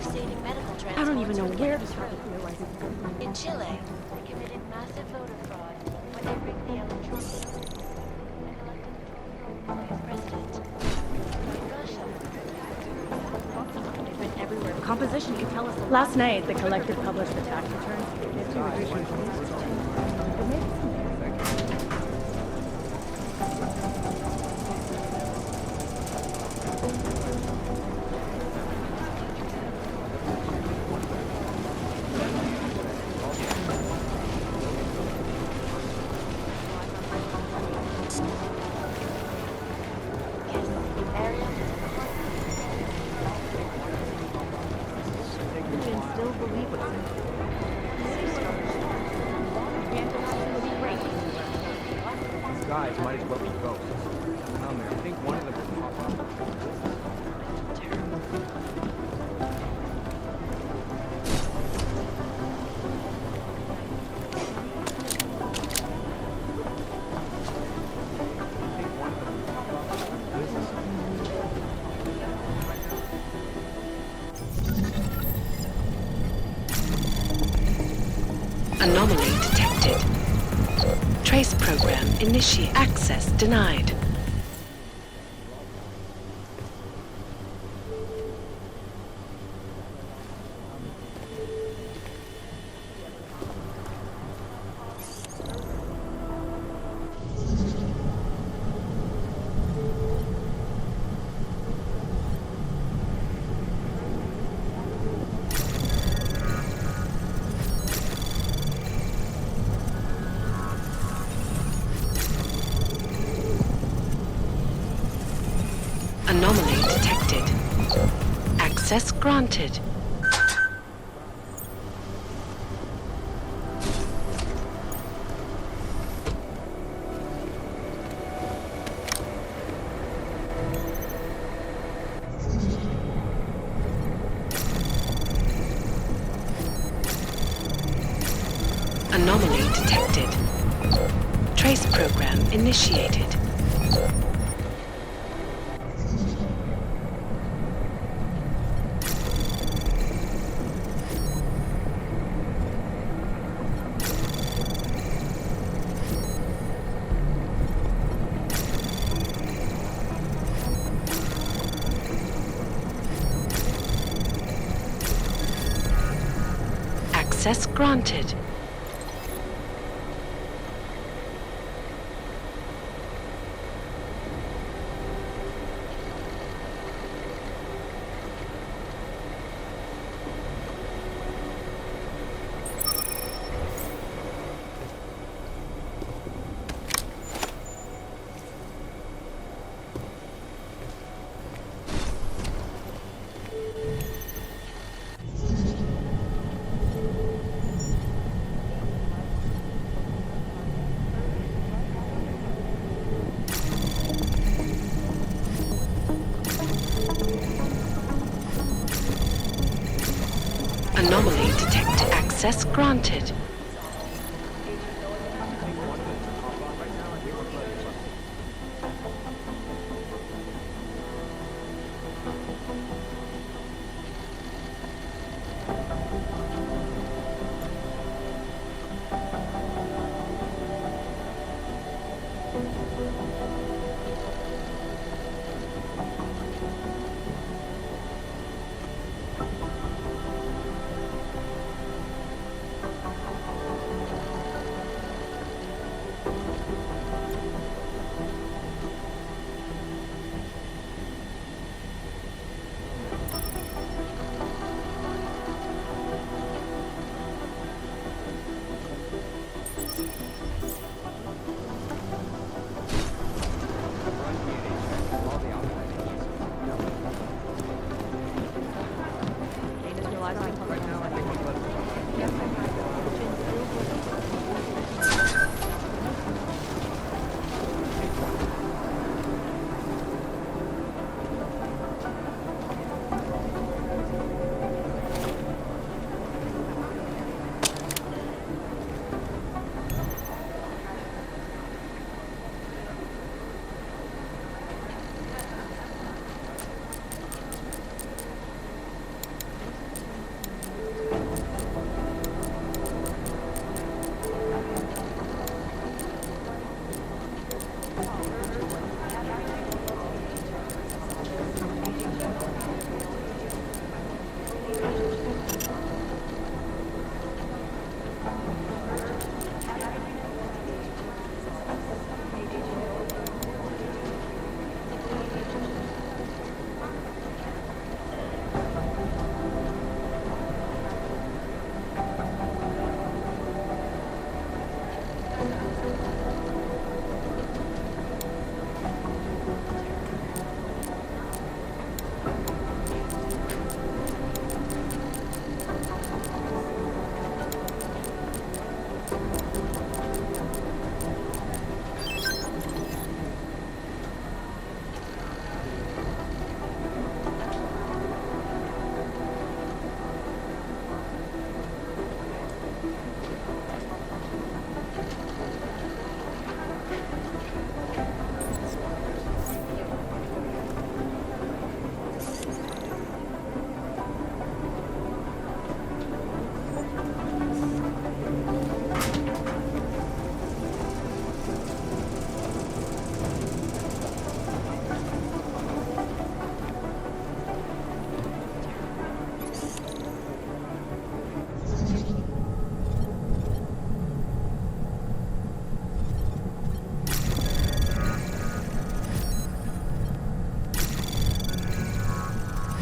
life-saving medical transports. I don't even know where to through. start. In Chile, they committed massive voter fraud when they rigged the electoral system and elected the vice president. In Russia, Different everywhere. Composition could tell us. Last night, the collector published the tax returns. Guys might as well be ghosts. I think one of them will pop up. Anomaly detected. Trace program initiate. Access denied. Anomaly detected. Access granted. Anomaly detected. Trace program initiated. Access granted. Anomaly detected. Access granted.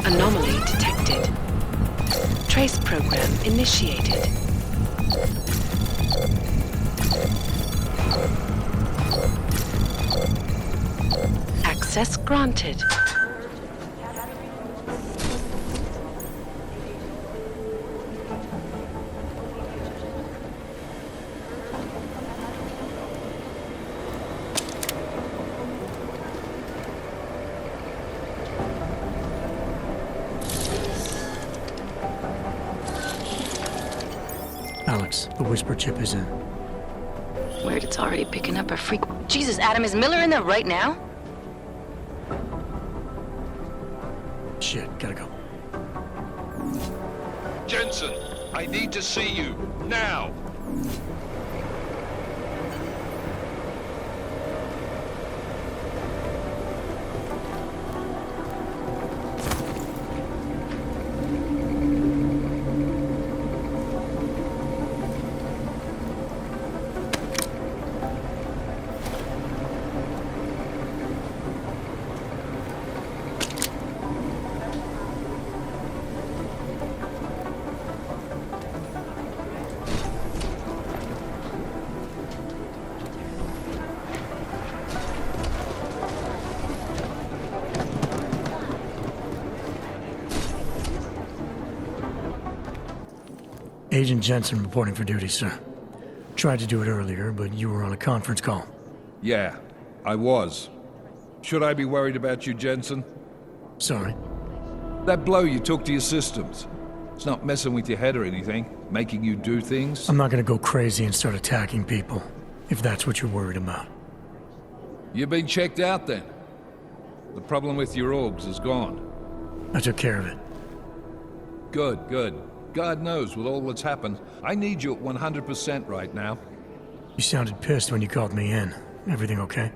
Anomaly detected. Trace program initiated. Access granted. Alex, the whisper chip is in. Weird, it's already picking up a freak. Jesus, Adam, is Miller in there right now? Shit, gotta go. Jensen, I need to see you, now! Agent Jensen reporting for duty, sir. Tried to do it earlier, but you were on a conference call. Yeah, I was. Should I be worried about you, Jensen? Sorry. That blow you took to your systems. It's not messing with your head or anything, making you do things? I'm not gonna go crazy and start attacking people, if that's what you're worried about. You've been checked out then. The problem with your orgs is gone. I took care of it. Good, good. God knows, with all that's happened, I need you at 100% right now. You sounded pissed when you called me in. Everything okay?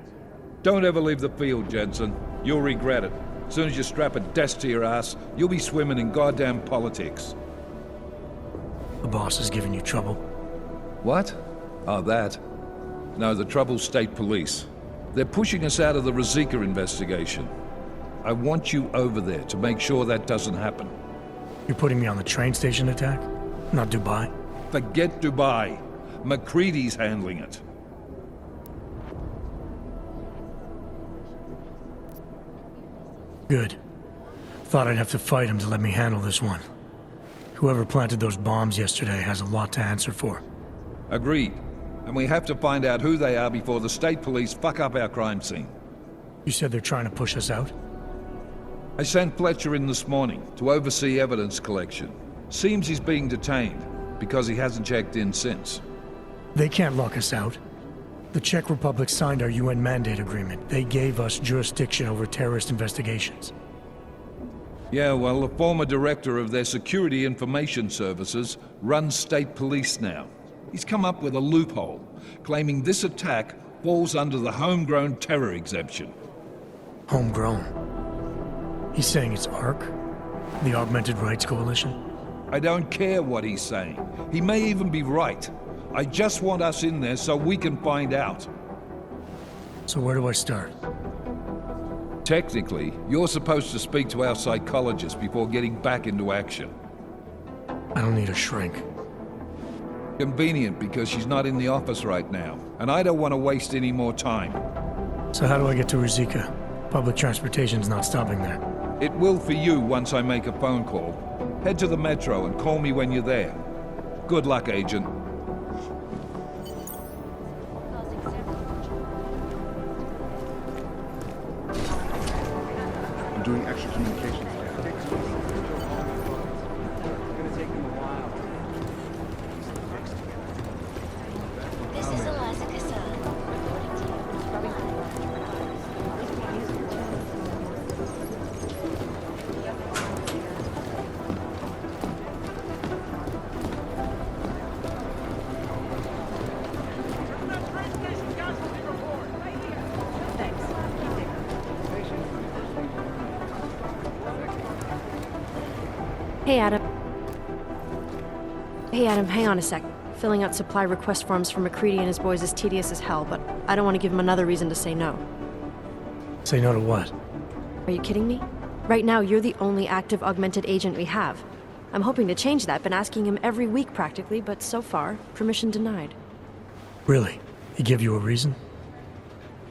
Don't ever leave the field, Jensen. You'll regret it. As soon as you strap a desk to your ass, you'll be swimming in goddamn politics. The boss is giving you trouble. What? Oh, that. No, the trouble's state police. They're pushing us out of the Rosika investigation. I want you over there to make sure that doesn't happen. You're putting me on the train station attack? Not Dubai? Forget Dubai. McCready's handling it. Good. Thought I'd have to fight him to let me handle this one. Whoever planted those bombs yesterday has a lot to answer for. Agreed. And we have to find out who they are before the state police fuck up our crime scene. You said they're trying to push us out? I sent Fletcher in this morning to oversee evidence collection. Seems he's being detained, because he hasn't checked in since. They can't lock us out. The Czech Republic signed our UN mandate agreement. They gave us jurisdiction over terrorist investigations. Yeah, well, the former director of their security information services runs state police now. He's come up with a loophole, claiming this attack falls under the homegrown terror exemption. Homegrown? He's saying it's ARC? The Augmented Rights Coalition? I don't care what he's saying. He may even be right. I just want us in there so we can find out. So where do I start? Technically, you're supposed to speak to our psychologist before getting back into action. I don't need a shrink. Convenient because she's not in the office right now, and I don't want to waste any more time. So how do I get to Ruzicka? Public transportation's not stopping there. It will for you once I make a phone call. Head to the metro and call me when you're there. Good luck, Agent. causing several I'm doing extra communications. This is Eliza Kassan, reporting to you. Hey, Adam. Hey, Adam, hang on a sec. Filling out supply request forms for McCready and his boys is tedious as hell, but I don't want to give him another reason to say no. Say no to what? Are you kidding me? Right now, you're the only active augmented agent we have. I'm hoping to change that, been asking him every week practically, but so far, permission denied. Really? He give you a reason?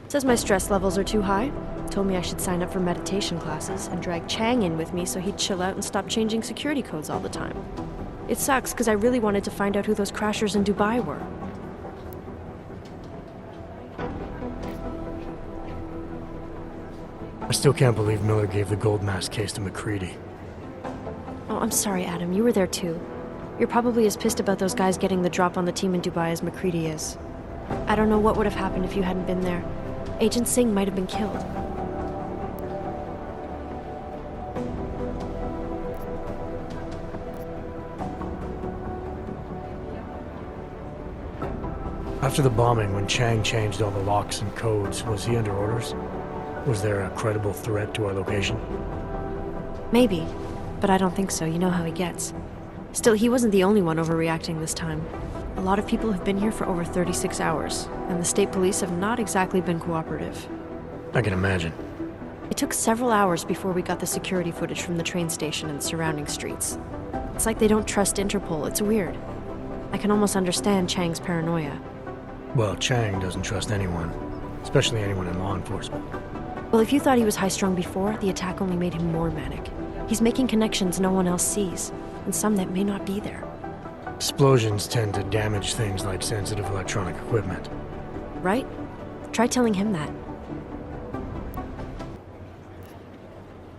Says my stress levels are too high. Told me I should sign up for meditation classes and drag Chang in with me so he'd chill out and stop changing security codes all the time. It sucks because I really wanted to find out who those crashers in Dubai were. I still can't believe Miller gave the gold mask case to McCready. Oh, I'm sorry, Adam. You were there too. You're probably as pissed about those guys getting the drop on the team in Dubai as McCready is. I don't know what would have happened if you hadn't been there. Agent Singh might have been killed. After the bombing, when Chang changed all the locks and codes, was he under orders? Was there a credible threat to our location? Maybe, but I don't think so. You know how he gets. Still, he wasn't the only one overreacting this time. A lot of people have been here for over 36 hours, and the state police have not exactly been cooperative. I can imagine. It took several hours before we got the security footage from the train station and surrounding streets. It's like they don't trust Interpol. It's weird. I can almost understand Chang's paranoia. Well, Chang doesn't trust anyone, especially anyone in law enforcement. Well, if you thought he was high-strung before, the attack only made him more manic. He's making connections no one else sees, and some that may not be there. Explosions tend to damage things like sensitive electronic equipment. Right? Try telling him that.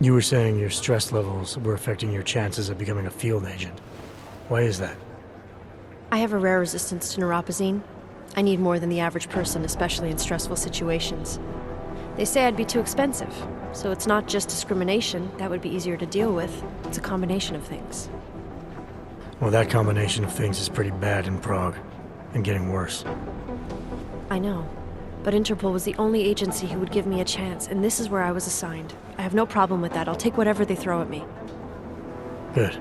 You were saying your stress levels were affecting your chances of becoming a field agent. Why is that? I have a rare resistance to neuropozyne. I need more than the average person, especially in stressful situations. They say I'd be too expensive, so it's not just discrimination. That would be easier to deal with. It's a combination of things. Well, that combination of things is pretty bad in Prague, and getting worse. I know, but Interpol was the only agency who would give me a chance, and this is where I was assigned. I have no problem with that. I'll take whatever they throw at me. Good.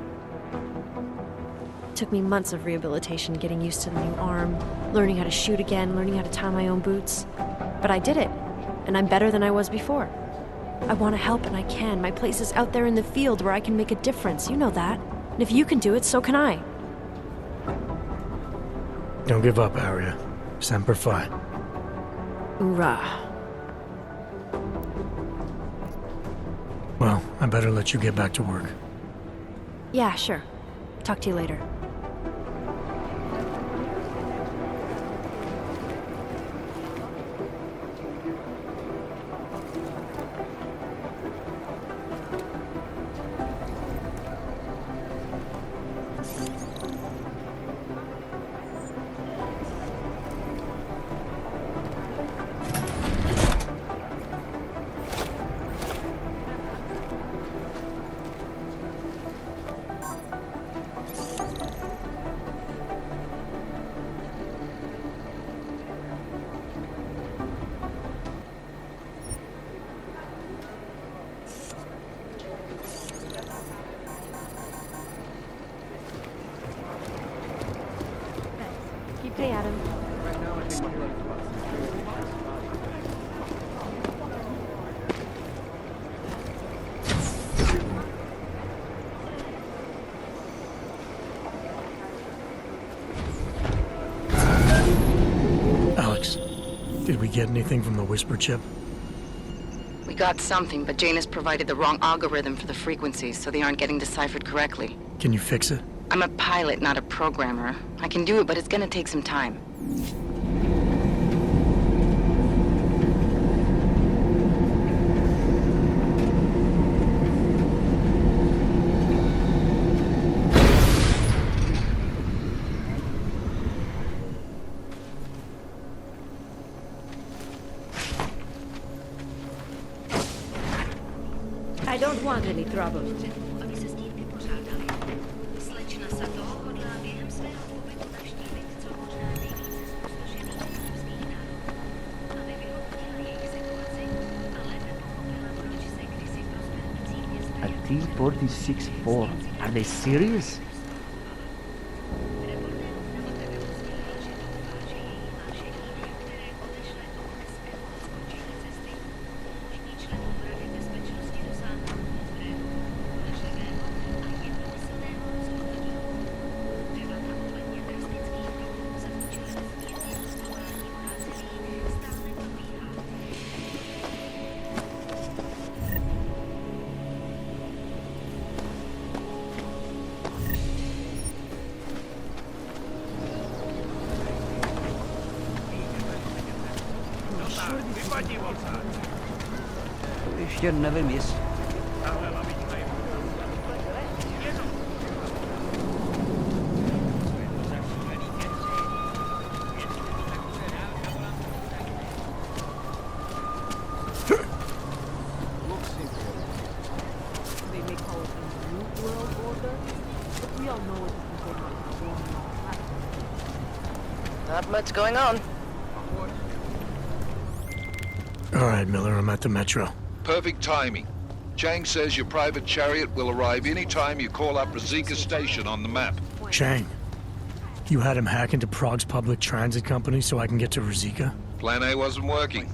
It took me months of rehabilitation, getting used to the new arm, learning how to shoot again, learning how to tie my own boots. But I did it, and I'm better than I was before. I want to help, and I can. My place is out there in the field where I can make a difference. You know that. And if you can do it, so can I. Don't give up, Arya. Semper Fi. Hoorah. Well, I better let you get back to work. Yeah, sure. Talk to you later. Hey, Adam. get anything from the whisper chip? We got something, but Jane has provided the wrong algorithm for the frequencies, so they aren't getting deciphered correctly. Can you fix it? I'm a pilot, not a programmer. I can do it, but it's gonna take some time. I don't want any trouble. A T-46-4. Are they serious? You never miss. They may call it a new world order, but we all know it isn't going on. Not much going on. All right, Miller, I'm at the Metro. Perfect timing. Chang says your private chariot will arrive any time you call up Rosika Station on the map. Chang, you had him hack into Prague's public transit company so I can get to Rosika? Plan A wasn't working.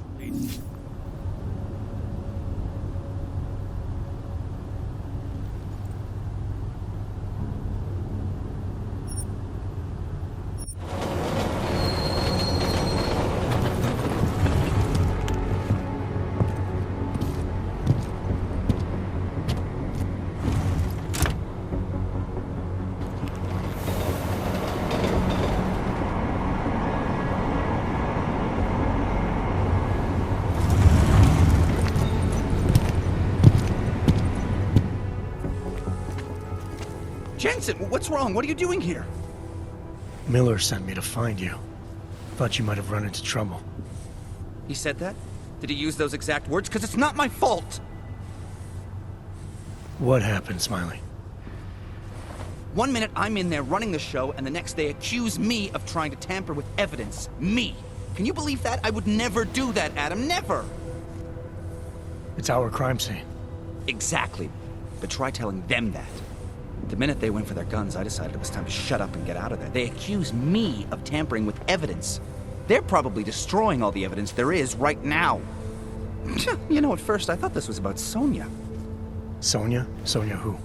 Jensen, what's wrong? What are you doing here? Miller sent me to find you. Thought you might have run into trouble. He said that? Did he use those exact words? Because it's not my fault! What happened, Smiley? 1 minute I'm in there running the show, and the next they accuse me of trying to tamper with evidence. Me! Can you believe that? I would never do that, Adam. Never! It's our crime scene. Exactly. But try telling them that. The minute they went for their guns, I decided it was time to shut up and get out of there. They accuse me of tampering with evidence. They're probably destroying all the evidence there is right now. You know, at first I thought this was about Sonia. Sonia? Sonia who?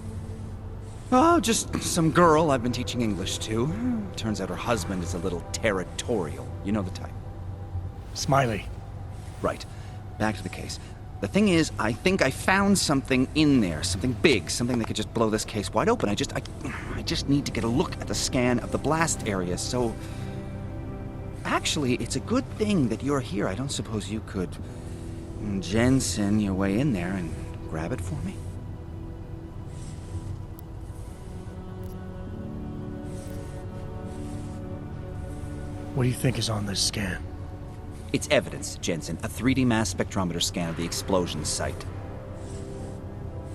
Oh, just some girl I've been teaching English to. Turns out her husband is a little territorial. You know the type. Smiley. Right. Back to the case. The thing is, I think I found something in there. Something big. Something that could just blow this case wide open. I just need to get a look at the scan of the blast area, so... Actually, it's a good thing that you're here. I don't suppose you could... Jensen your way in there and grab it for me? What do you think is on this scan? It's evidence, Jensen. A 3D mass spectrometer scan of the explosion site.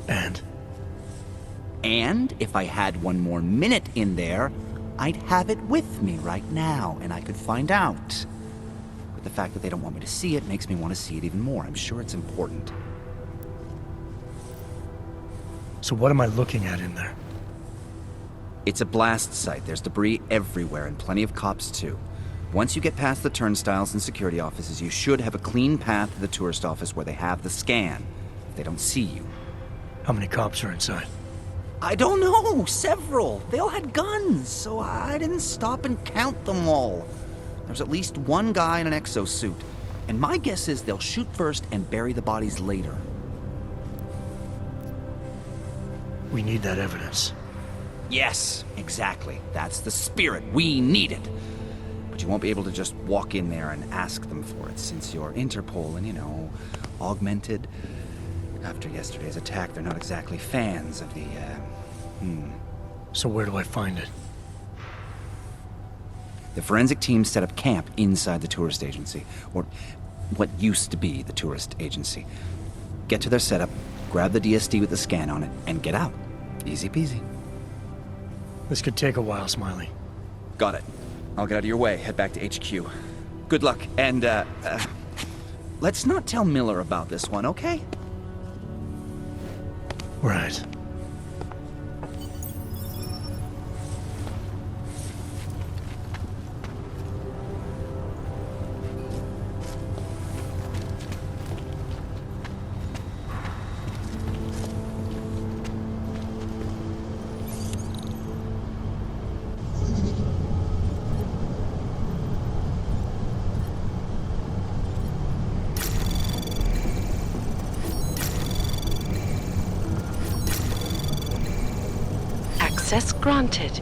And? And if I had one more minute in there, I'd have it with me right now, and I could find out. But the fact that they don't want me to see it makes me want to see it even more. I'm sure it's important. So what am I looking at in there? It's a blast site. There's debris everywhere, and plenty of cops, too. Once you get past the turnstiles and security offices, you should have a clean path to the tourist office where they have the scan, if they don't see you. How many cops are inside? I don't know! Several! They all had guns, so I didn't stop and count them all. There's at least one guy in an exosuit. And my guess is they'll shoot first and bury the bodies later. We need that evidence. Yes, exactly. That's the spirit. We need it. But you won't be able to just walk in there and ask them for it, since you're Interpol and, you know, augmented. After yesterday's attack, they're not exactly fans of the, So where do I find it? The forensic team set up camp inside the tourist agency, or what used to be the tourist agency. Get to their setup, grab the DSD with the scan on it, and get out. Easy peasy. This could take a while, Smiley. Got it. I'll get out of your way, head back to HQ. Good luck, and, let's not tell Miller about this one, okay? Right. Access granted.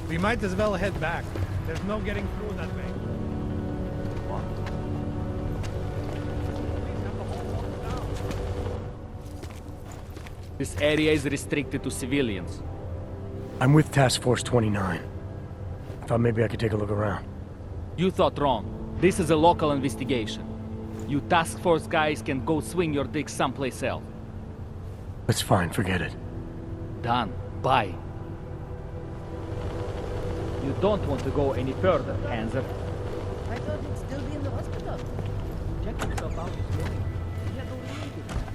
We might as well head back. There's no getting through that way. This area is restricted to civilians. I'm with Task Force 29. Thought maybe I could take a look around. You thought wrong. This is a local investigation. You task force guys can go swing your dick someplace else. That's fine, forget it. Done. Bye. You don't want to go any further, Panzer. I thought he'd still be in the hospital. Check yourself out this morning. You had no need to.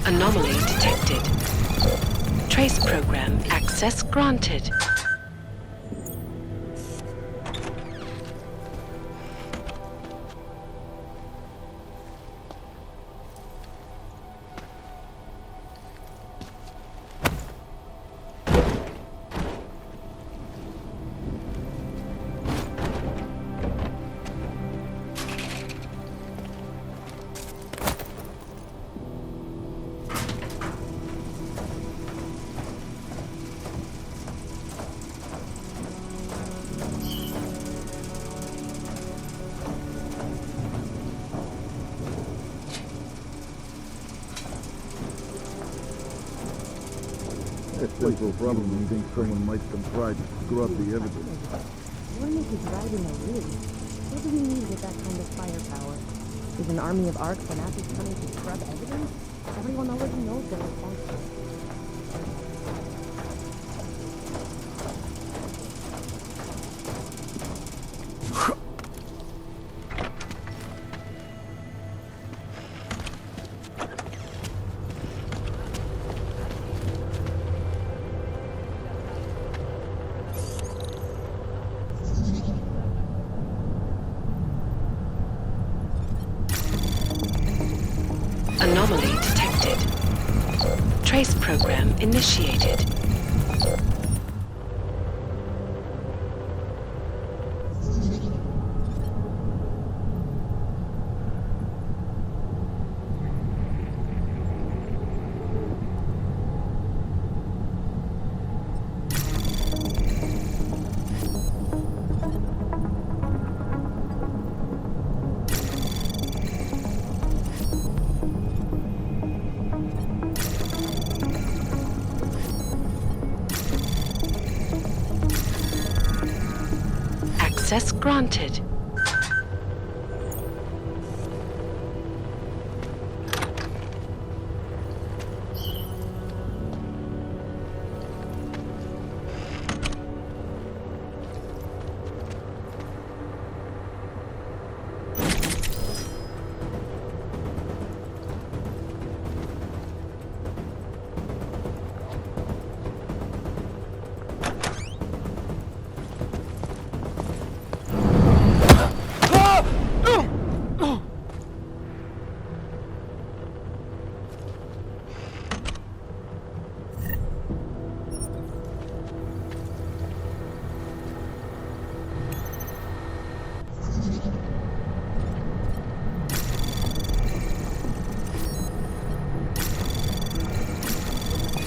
Anomaly detected. Trace program access granted. That place will probably think someone might come try to screw up the evidence. Warren is driving a rig. What do we need with that kind of firepower? Is an army of ARC fanatics coming to scrub evidence? Everyone already knows they're responsible. program initiated. Access granted.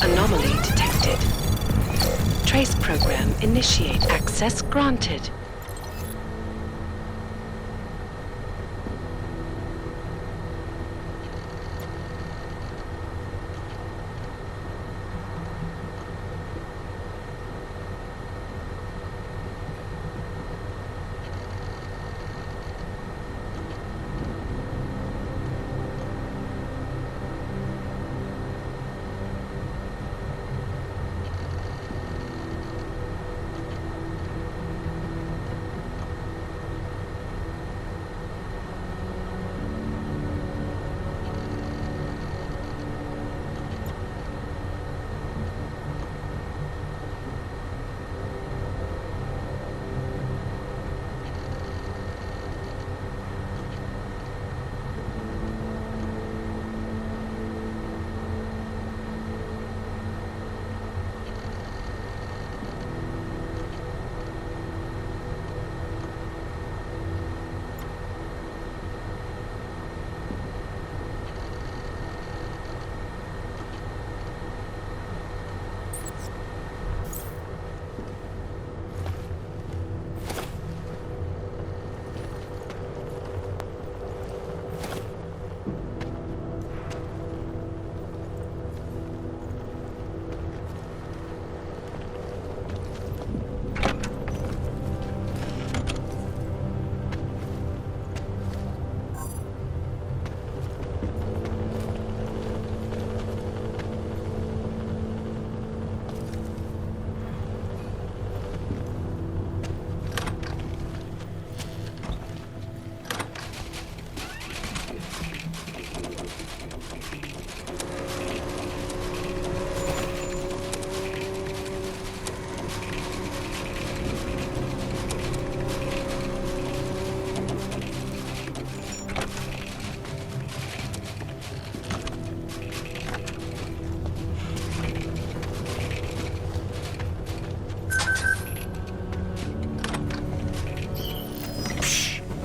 Anomaly detected. Trace program initiate. Access granted.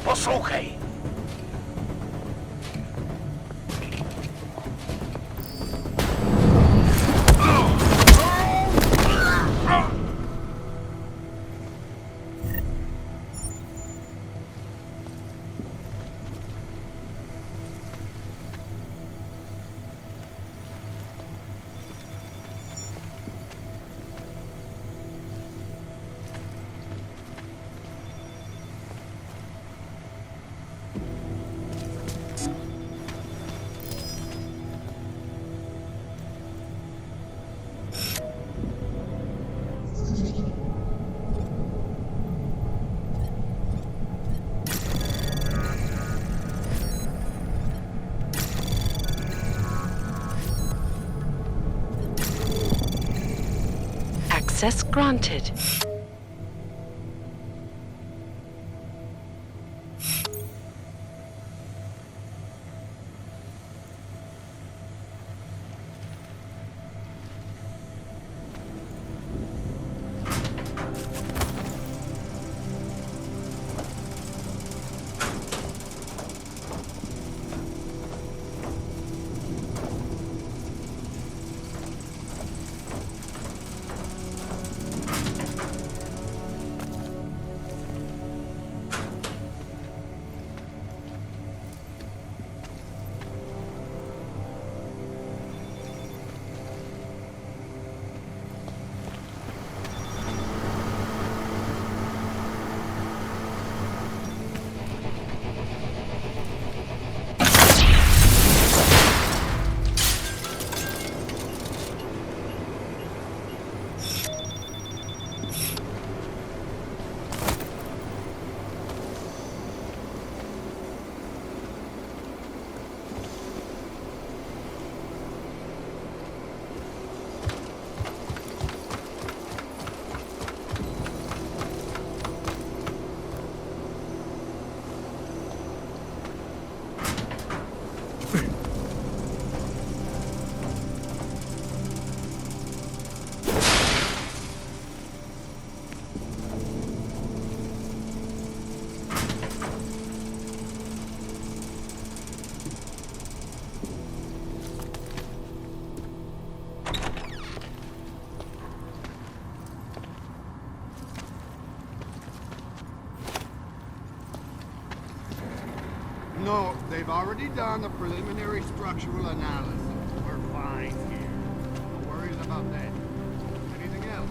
Posłuchaj. Access granted. No, they've already done the preliminary structural analysis. We're fine here. No worries about that. Anything else?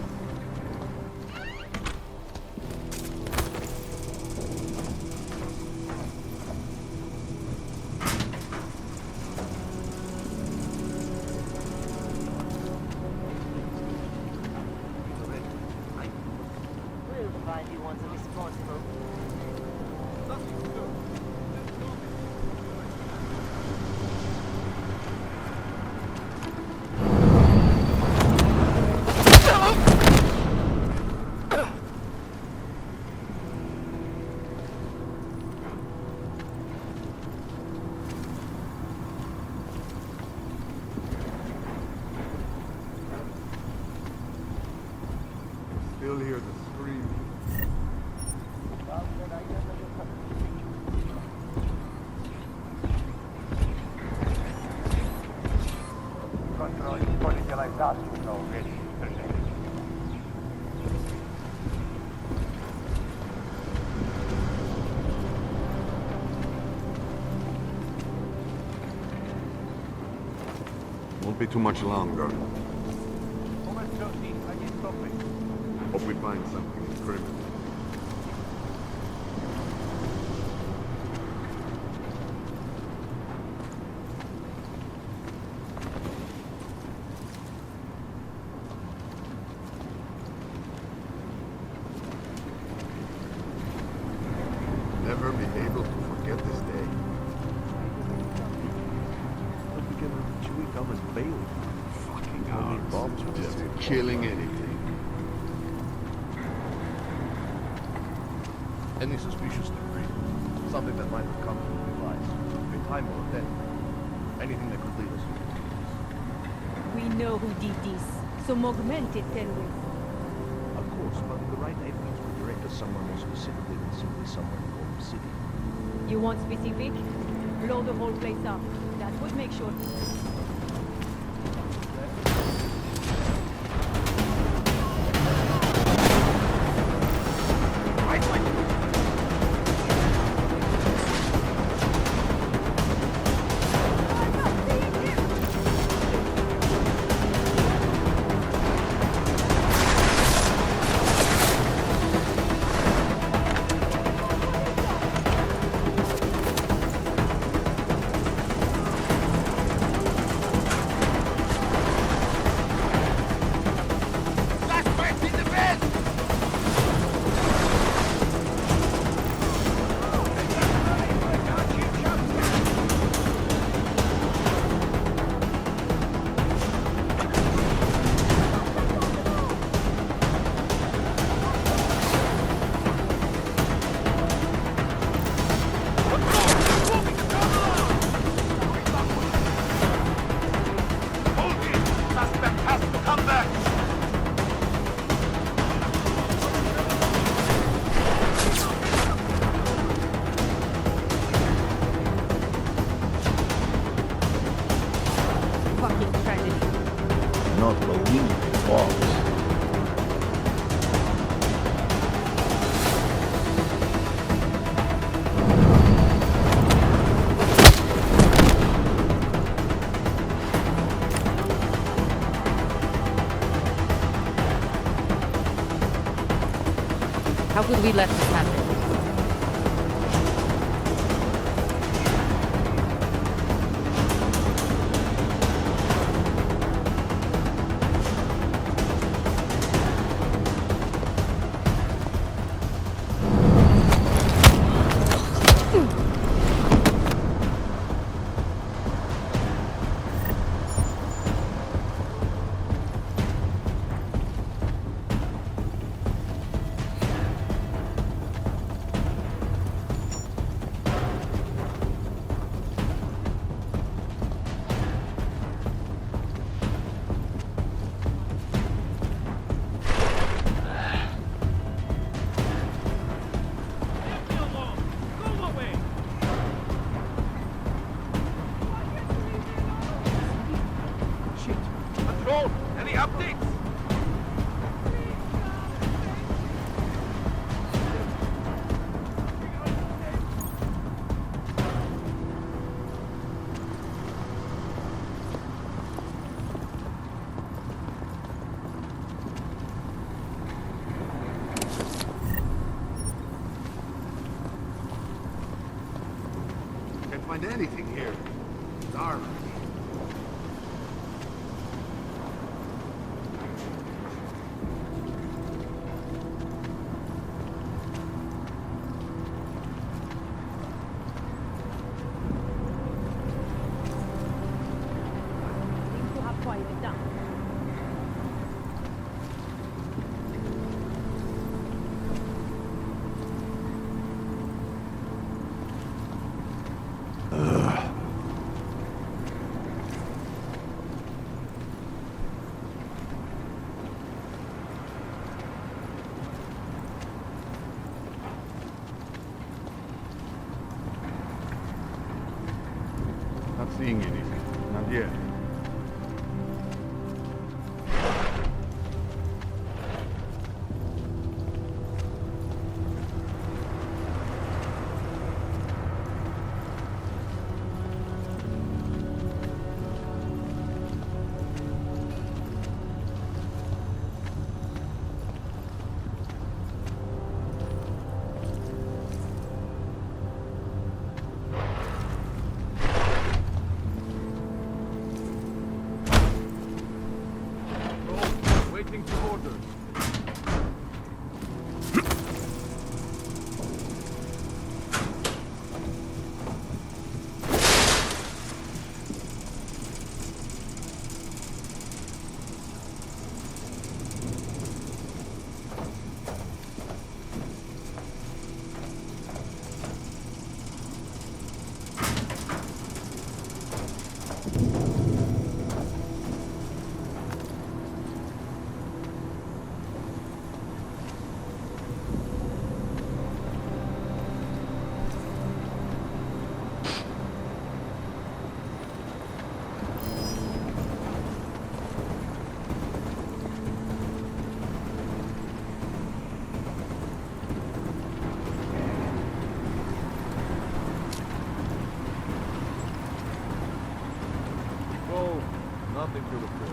We'll find you once responsible. Still hear the scream. Control politicalization already. Won't be too much longer. Hope we find something incriminating. Never be able to forget this day. Put together chewing gum as Bailey. Fucking Only hours. bombs with Just this. killing anything. Any suspicious debris. Something that might have come from the device. A time or a death. Anything that could lead us. We know who did this. Some augmented terrorists. Of course, but the right evidence would direct us somewhere more specifically than simply somewhere in Gotham City. You want specific? Blow the whole place up. That would make sure. Not the WiiU box. How could we let this happen? find anything here. Darn. Seems to have quieted down. Not seeing anything. Not yet. Waiting for orders. Oh, nothing to report.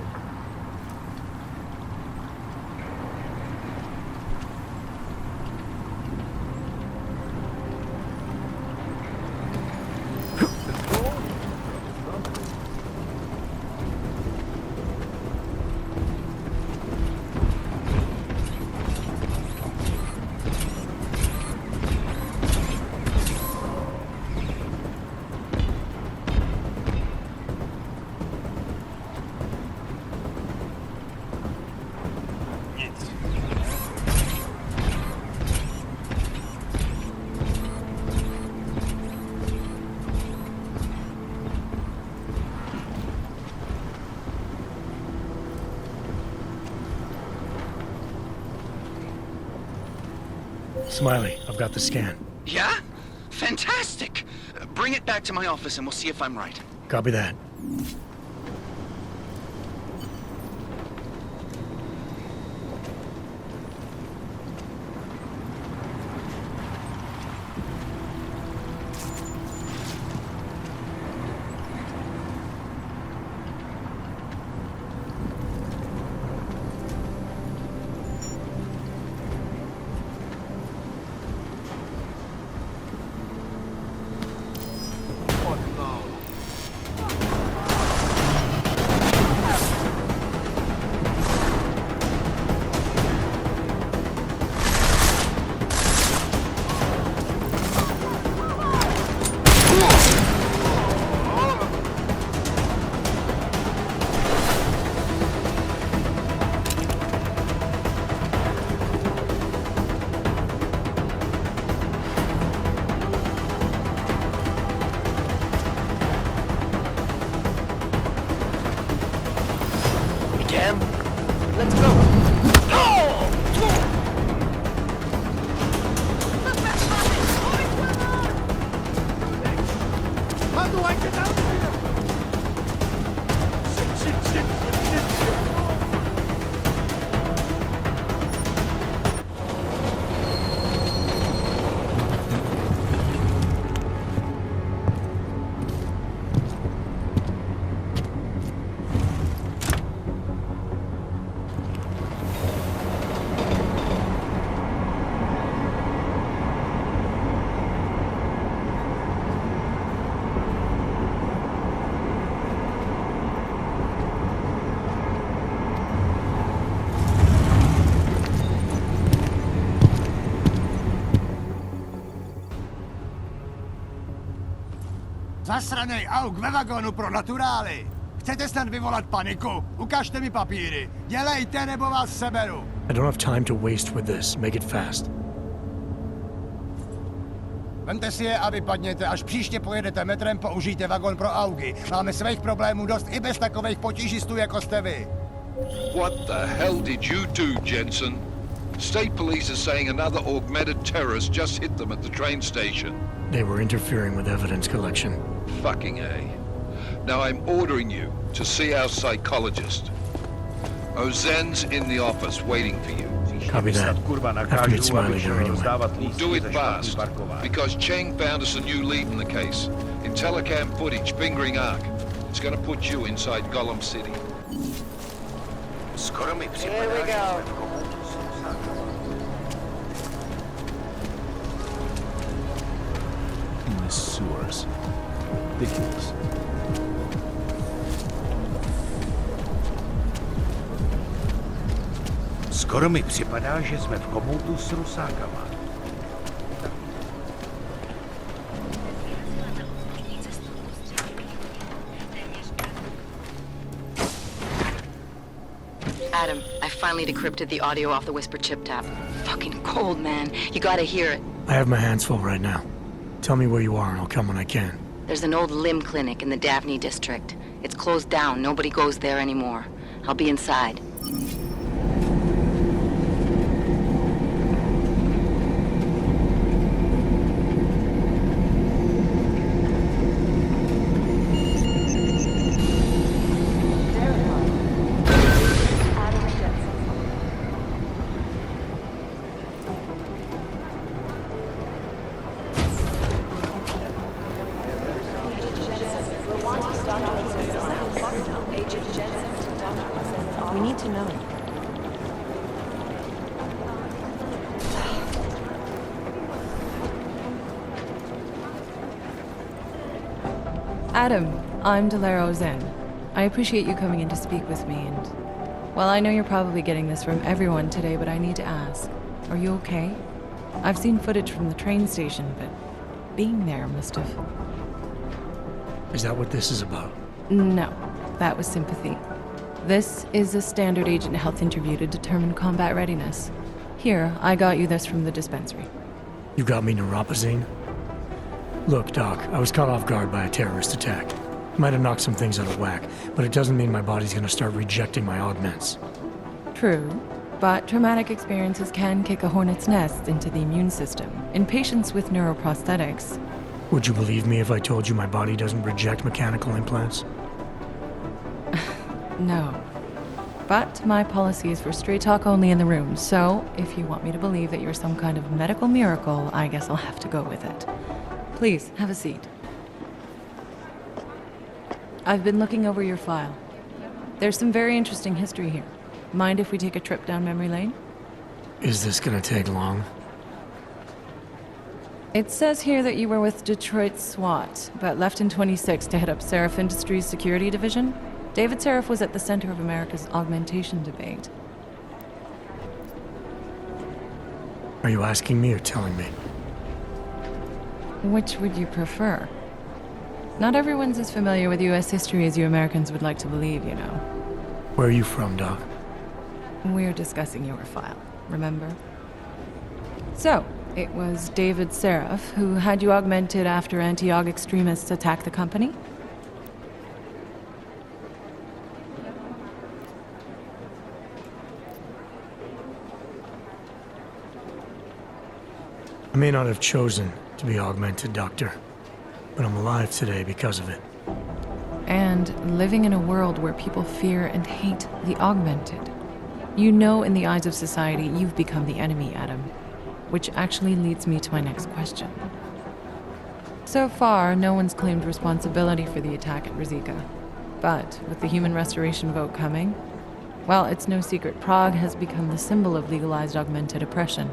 Smiley, I've got the scan. Yeah? Fantastic! Bring it back to my office and we'll see if I'm right. Copy that. What now? Zasranej auk ve vagonu pro naturály! Chcete snad vyvolat paniku? Ukažte mi papíry. Dělejte, nebo vás seberu. I don't have time to waste with this. Make it fast. Vemte si je a vypadněte. Až příště pojedete metrem, použijte vagon pro augy. Máme svých problémů dost i bez takových potížistů, jako jste vy. What the hell did you do, Jensen? State police are saying another augmented terrorist just hit them at the train station. They were interfering with evidence collection. Fucking A. Now I'm ordering you to see our psychologist. Ozen's in the office waiting for you. Copy that. I have to meet Smiley there anyway. Do it fast, because Cheng found us a new lead in the case. In telecam footage fingering Ark. It's gonna put you inside Gollum City. Here we go. In the sewers. Ridiculous. Skoro mi připadá, že jsme v komoutu s rusákama. Adam, I finally decrypted the audio off the Whisper chip tap. Fucking cold, man. You gotta hear it. I have my hands full right now. Tell me where you are and I'll come when I can. There's an old limb clinic in the Daphne district. It's closed down. Nobody goes there anymore. I'll be inside. We need to know. Adam, I'm Delaro Zen. I appreciate you coming in to speak with me, and... Well, I know you're probably getting this from everyone today, but I need to ask. Are you okay? I've seen footage from the train station, but being there must have... Is that what this is about? No, that was sympathy. This is a standard agent health interview to determine combat readiness. Here, I got you this from the dispensary. You got me neuropazine? Look, Doc, I was caught off guard by a terrorist attack. Might have knocked some things out of whack, but it doesn't mean my body's gonna start rejecting my augments. True, but traumatic experiences can kick a hornet's nest into the immune system. In patients with neuroprosthetics... Would you believe me if I told you my body doesn't reject mechanical implants? No. But my policy is for straight talk only in the room, so if you want me to believe that you're some kind of medical miracle, I guess I'll have to go with it. Please, have a seat. I've been looking over your file. There's some very interesting history here. Mind if we take a trip down memory lane? Is this gonna take long? It says here that you were with Detroit SWAT, but left in 26 to head up Seraph Industries' security division. David Seraph was at the center of America's augmentation debate. Are you asking me or telling me? Which would you prefer? Not everyone's as familiar with U.S. history as you Americans would like to believe, you know. Where are you from, Doc? We're discussing your file, remember? So, it was David Seraph who had you augmented after anti-aug extremists attacked the company? I may not have chosen to be augmented, Doctor, but I'm alive today because of it. And living in a world where people fear and hate the augmented. You know, in the eyes of society, you've become the enemy, Adam. Which actually leads me to my next question. So far, no one's claimed responsibility for the attack at Rizika. But with the human restoration vote coming, well, it's no secret Prague has become the symbol of legalized augmented oppression.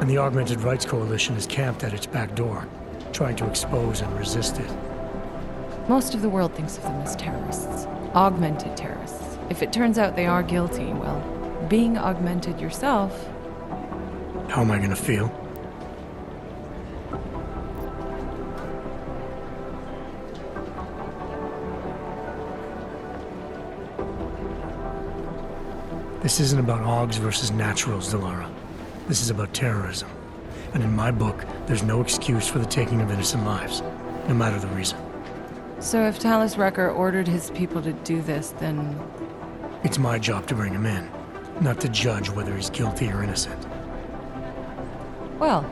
And the Augmented Rights Coalition is camped at its back door, trying to expose and resist it. Most of the world thinks of them as terrorists. Augmented terrorists. If it turns out they are guilty, well, being augmented yourself... How am I gonna feel? This isn't about Augs versus Naturals, Delara. This is about terrorism. And in my book, there's no excuse for the taking of innocent lives, no matter the reason. So if Talus Wrecker ordered his people to do this, then... It's my job to bring him in, not to judge whether he's guilty or innocent. Well,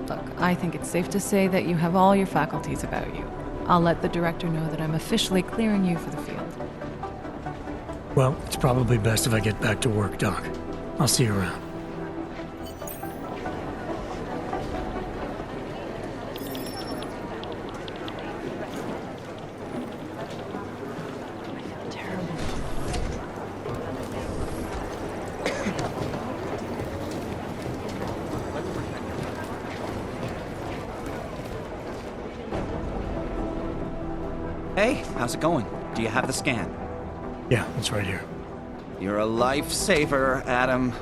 look, I think it's safe to say that you have all your faculties about you. I'll let the director know that I'm officially clearing you for the field. Well, it's probably best if I get back to work, Doc. I'll see you around. Hey, how's it going? Do you have the scan? Yeah, it's right here. You're a lifesaver, Adam.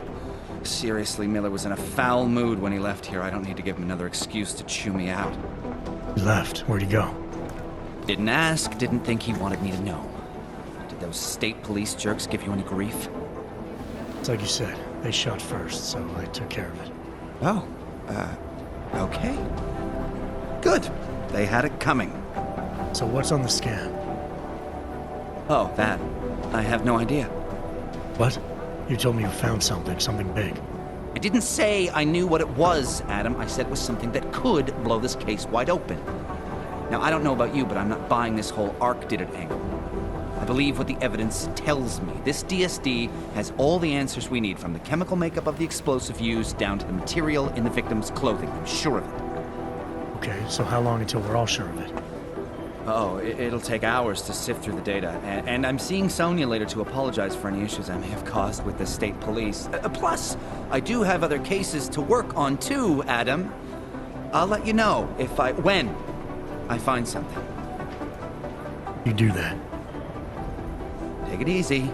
Seriously, Miller was in a foul mood when he left here. I don't need to give him another excuse to chew me out. He left. Where'd he go? Didn't ask, didn't think he wanted me to know. Did those state police jerks give you any grief? It's like you said. They shot first, so I took care of it. Oh, okay. Good. They had it coming. So what's on the scan? Oh, that. I have no idea. What? You told me you found something big. I didn't say I knew what it was, Adam. I said it was something that could blow this case wide open. Now, I don't know about you, but I'm not buying this whole ARC did it angle. I believe what the evidence tells me. This DSD has all the answers we need, from the chemical makeup of the explosive used down to the material in the victim's clothing. I'm sure of it. Okay, so how long until we're all sure of it? Oh, it'll take hours to sift through the data. And I'm seeing Sonia later to apologize for any issues I may have caused with the state police. Plus, I do have other cases to work on too, Adam. I'll let you know when I find something. You do that. Take it easy.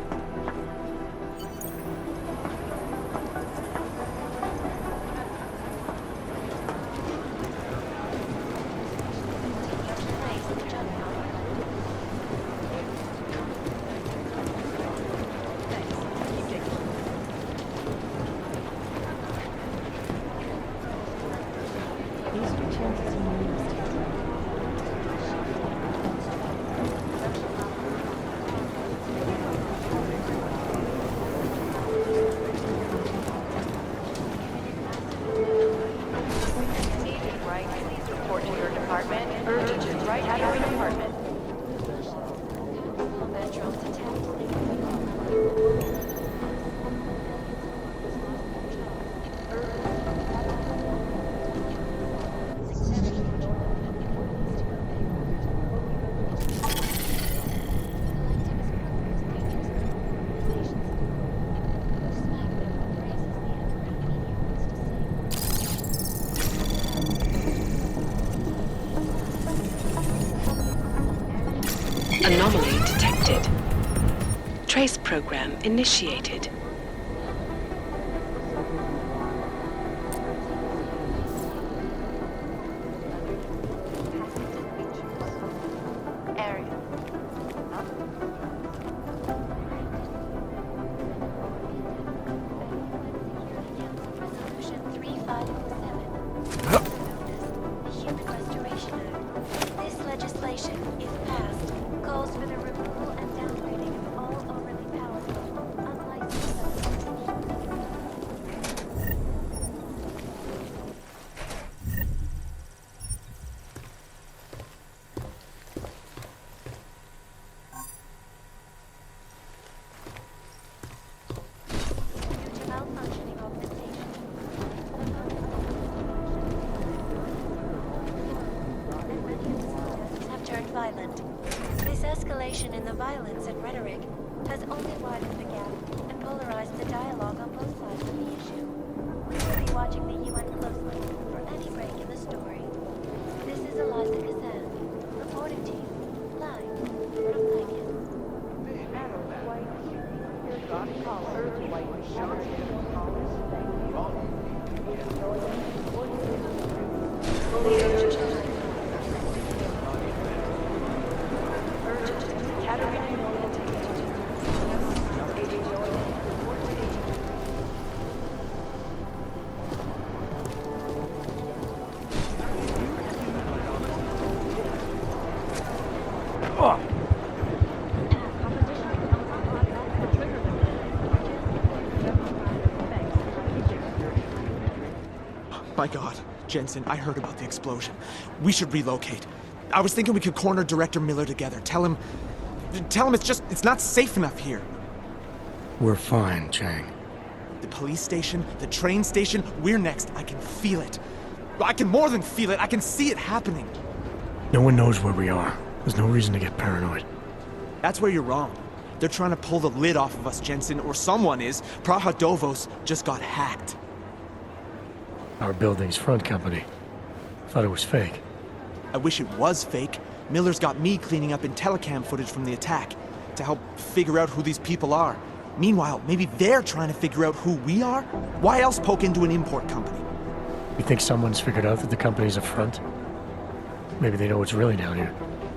Anomaly detected. Trace program initiated. Violent. This escalation in the violence and rhetoric has only widened the gap and polarized the dialogue on both sides of the issue. We will be watching the UN closely for any break in the story. This is Eliza Kazan, reporting to you, live from Lincoln. My God, Jensen, I heard about the explosion. We should relocate. I was thinking we could corner Director Miller together. Tell him it's not safe enough here. We're fine, Chang. The police station, the train station, we're next. I can feel it. I can more than feel it. I can see it happening. No one knows where we are. There's no reason to get paranoid. That's where you're wrong. They're trying to pull the lid off of us, Jensen, or someone is. Praha-Dovos just got hacked. Our building's front company. Thought it was fake. I wish it was fake. Miller's got me cleaning up IntelliCam footage from the attack to help figure out who these people are. Meanwhile, maybe they're trying to figure out who we are? Why else poke into an import company? You think someone's figured out that the company's a front? Maybe they know what's really down here.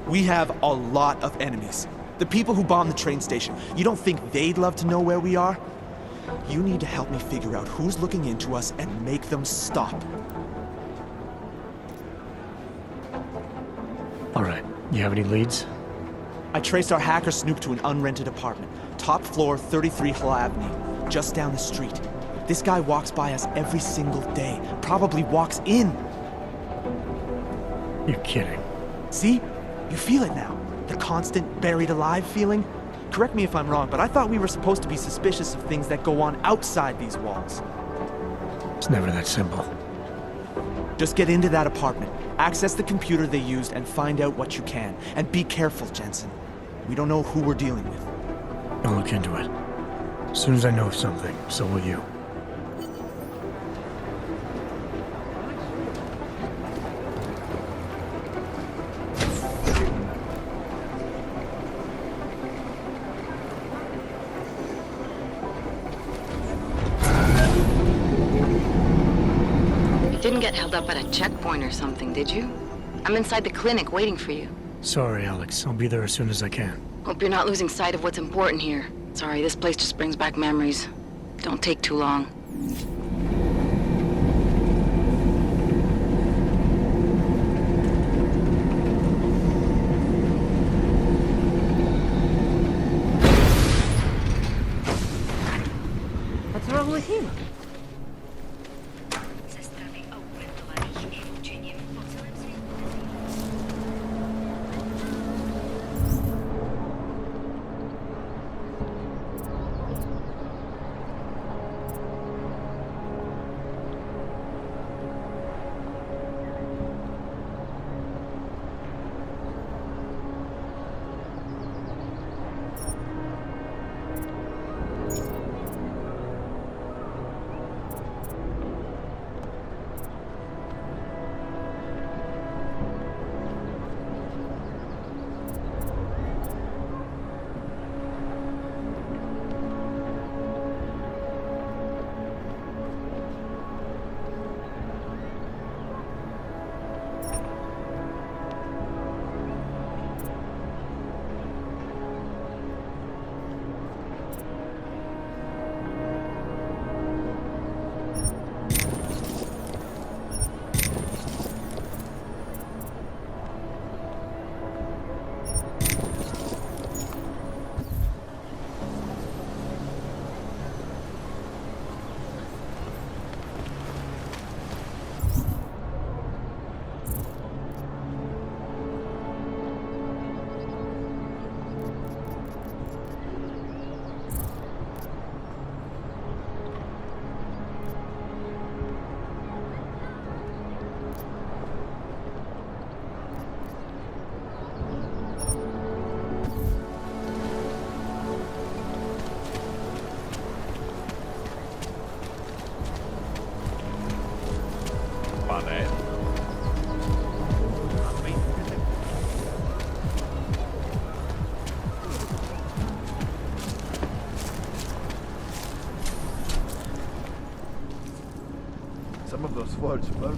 We have a lot of enemies. The people who bombed the train station. You don't think they'd love to know where we are? You need to help me figure out who's looking into us and make them stop. All right. You have any leads? I traced our hacker snoop to an unrented apartment. Top floor, 33 Hull Avenue. Just down the street. This guy walks by us every single day. Probably walks in. You're kidding. See? You feel it now. The constant buried alive feeling. Correct me if I'm wrong, but I thought we were supposed to be suspicious of things that go on outside these walls. It's never that simple. Just get into that apartment, access the computer they used, and find out what you can. And be careful, Jensen. We don't know who we're dealing with. I'll look into it. As soon as I know something, so will you. Didn't get held up at a checkpoint or something, did you? I'm inside the clinic waiting for you. Sorry, Alex. I'll be there as soon as I can. Hope you're not losing sight of what's important here. Sorry, this place just brings back memories. Don't take too long. What's wrong with him? Some of those words were